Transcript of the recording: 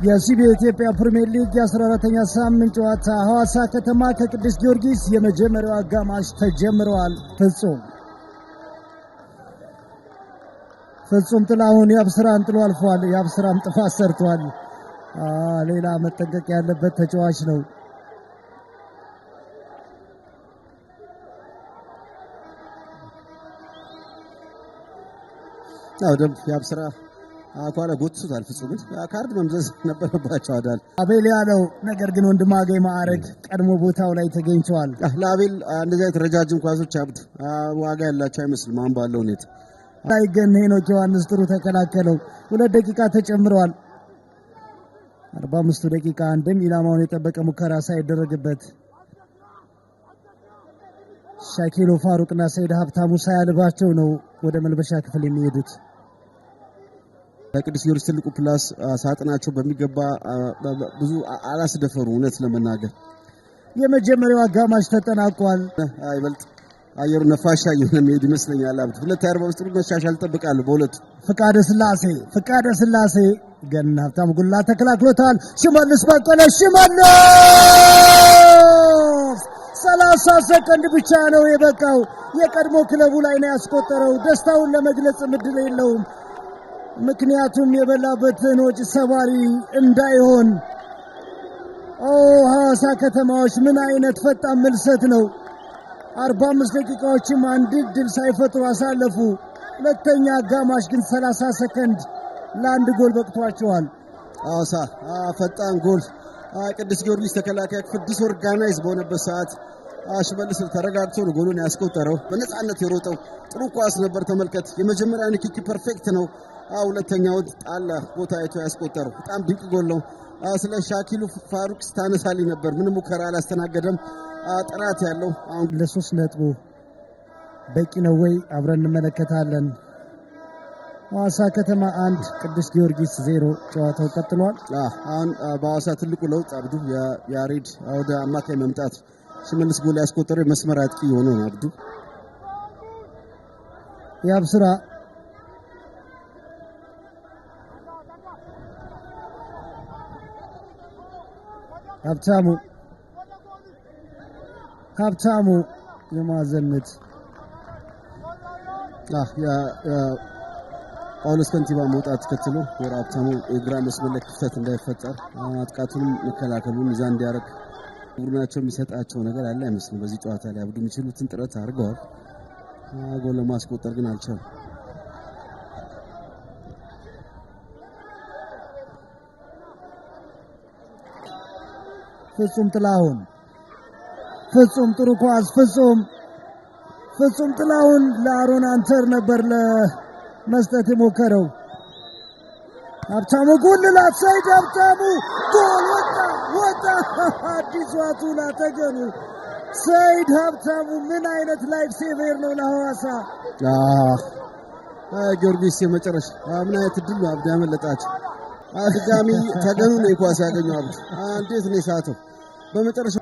የሲቢ ኢትዮጵያ ፕሪሚየር ሊግ የ14ኛ ሳምንት ጨዋታ ሐዋሳ ከተማ ከቅዱስ ጊዮርጊስ የመጀመሪያው አጋማሽ ተጀምሯል። ፍጹም ጥላሁን ያብስራን ጥሎ አልፏል። ያብስራም ጥፋት ሰርቷል። ሌላ መጠንቀቅ ያለበት ተጫዋች ነው። አውደም ያብስራ አቋራ ጎትሱታል። ፍጹም ካርድ መምዘዝ ነበረባቸው አዳል አቤል ያለው ነገር ግን ወንድማገኝ ማዕረግ ቀድሞ ቦታው ላይ ተገኝቷል። ለአቤል እንደዚህ አይነት ረጃጅም ኳሶች አብዱ ዋጋ ያላቸው አይመስልም። አሁን ባለው ሁኔታ ላይ ግን ሄኖክ ዮሐንስ ጥሩ ተከላከለው። 2 ደቂቃ ተጨምሯል። 45 ደቂቃ አንድም ኢላማውን የጠበቀ ሙከራ ሳይደረግበት ሻኪሎ ፋሩቅና ሰይድ ሀብታሙ ሳያልባቸው ነው ወደ መልበሻ ክፍል የሚሄዱት። ቅዱስ ጊዮርጊስ ትልቁ ፕላስ ሳጥናቸው በሚገባ ብዙ አላስደፈሩ። እውነት ለመናገር የመጀመሪያው አጋማሽ ተጠናቋል። አይበልጥ አየሩ ነፋሻ እየሆነ መሄድ ይመስለኛል። አብዱ 2:40 ውስጥ መሻሻል ጠብቃለሁ በሁለቱ። ፍቃደ ስላሴ ገና ሀብታሙ ጉላ ተከላክሎታል። ሽመልስ በቀለ 30 ሰከንድ ብቻ ነው የበቃው። የቀድሞ ክለቡ ላይ ነው ያስቆጠረው። ደስታውን ለመግለጽ ምድል የለውም። ምክንያቱም የበላበትን ወጭ ሰባሪ እንዳይሆን። ሐዋሳ ከተማዎች ምን አይነት ፈጣን መልሰት ነው! 45 ደቂቃዎችም አንድ ድል ሳይፈጥሩ አሳለፉ። ሁለተኛ አጋማሽ ግን 30 ሰከንድ ለአንድ ጎል በቅቷቸዋል። ሐዋሳ ፈጣን ጎል። ቅዱስ ጊዮርጊስ ተከላካይ ክፍል ዲስኦርጋናይዝ በሆነበት ሰዓት ሽመልስ ተረጋግቶ ነው ጎሉን ያስቆጠረው። በነፃነት የሮጠው ጥሩ ኳስ ነበር። ተመልከት፣ የመጀመሪያው ንክኪ ፐርፌክት ነው። ሁለተኛው ጣላ ቦታ አይቶ ያስቆጠረው በጣም ድንቅ ጎል ነው። ስለ ሻኪሉ ፋሩቅ ስታነሳልኝ ነበር። ምንም ሙከራ አላስተናገደም። ጥራት ያለው አሁን ለ3 ነጥቡ በቂ ነው ወይ አብረን እንመለከታለን። ሐዋሳ ከተማ 1 ቅዱስ ጊዮርጊስ 0 ጨዋታው ቀጥሏል። አሁን በሐዋሳ ትልቁ ለውጥ አብዱ ያሬድ ወደ አማካይ መምጣት ሽመልስ ጎል ያስቆጠረው መስመር አጥቂ ሆኖ ነው። አብዱ ያብስራ ሀብታሙ የማዕዘን ምት ጳውሎስ ከንቲባ መውጣት ተከትሎ ወደ ሀብታሙ የግራ መስመር ላይ ክፍተት እንዳይፈጠር አጥቃቱንም መከላከሉን ሚዛን እንዲያደርግ ቡድናቸው የሚሰጣቸው ነገር አለ አይመስልም። በዚህ ጨዋታ ላይ አብዱ የሚችሉትን ጥረት አድርገዋል። ጎል ለማስቆጠር ግን አልቻሉም። ፍጹም ጥላሁን ጥሩ ኳስ። ፍጹም ጥላሁን ለአሮን አንተር ነበር ለመስጠት የሞከረው። ሀብታሙ ጉልላት ሰይድ ሀብታሙ ጎል ወጣ። አዲስ ዋቱላ ተገኑ ሰይድ ሀብታሙ ምን አይነት ላይፍ ሴቨር ነው ለሐዋሳ። ጊዮርጊስ የመጨረሻ ምን አይነት ድል ነው አብዱ ያመለጣቸው። ድጋሚ ተገኑ ነው ኳስ ያገኘው አብዱ። እንዴት ነው የሳተው በመጨረሻ